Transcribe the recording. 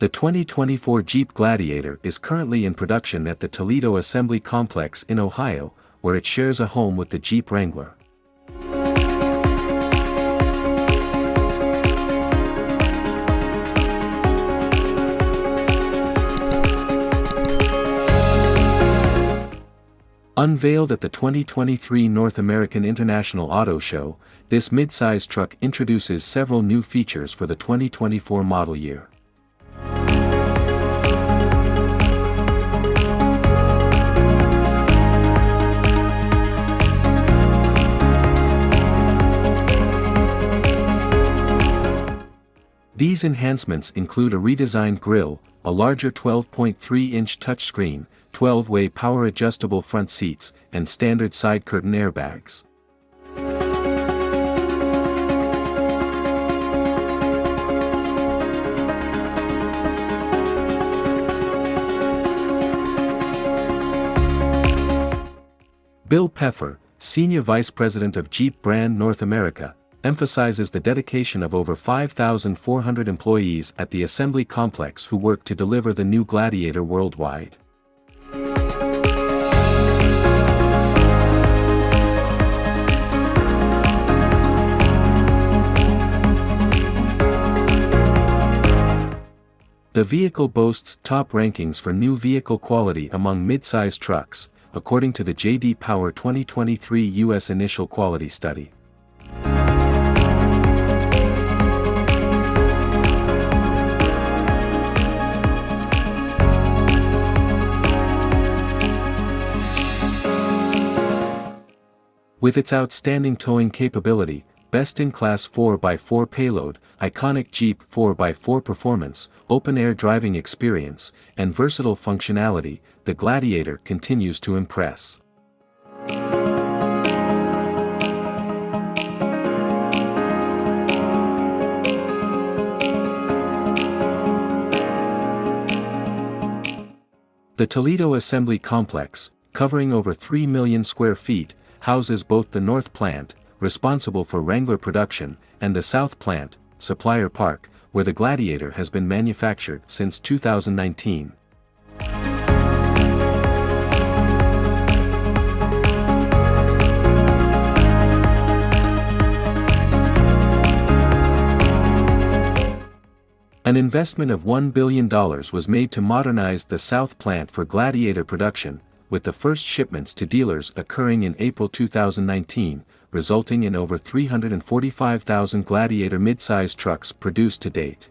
The 2024 Jeep Gladiator is currently in production at the Toledo Assembly Complex in Ohio, where it shares a home with the Jeep Wrangler. Unveiled at the 2023 North American International Auto Show, this midsize truck introduces several new features for the 2024 model year. These enhancements include a redesigned grille, a larger 12.3-inch touchscreen, 12-way power-adjustable front seats, and standard side curtain airbags. Bill Peffer, Senior Vice President of Jeep Brand North America, emphasizes the dedication of over 5,400 employees at the assembly complex who work to deliver the new Gladiator worldwide. The vehicle boasts top rankings for new vehicle quality among mid-size trucks, according to the J.D. Power 2023 U.S. Initial Quality Study. With its outstanding towing capability, best-in-class 4x4 payload, iconic Jeep 4x4 performance, open-air driving experience, and versatile functionality, the Gladiator continues to impress. The Toledo Assembly Complex, covering over 3 million square feet, houses both the North Plant, responsible for Wrangler production, and the South Plant, Supplier Park, where the Gladiator has been manufactured since 2019. An investment of $1 billion was made to modernize the South Plant for Gladiator production, with the first shipments to dealers occurring in April 2019, resulting in over 345,000 Gladiator midsize trucks produced to date.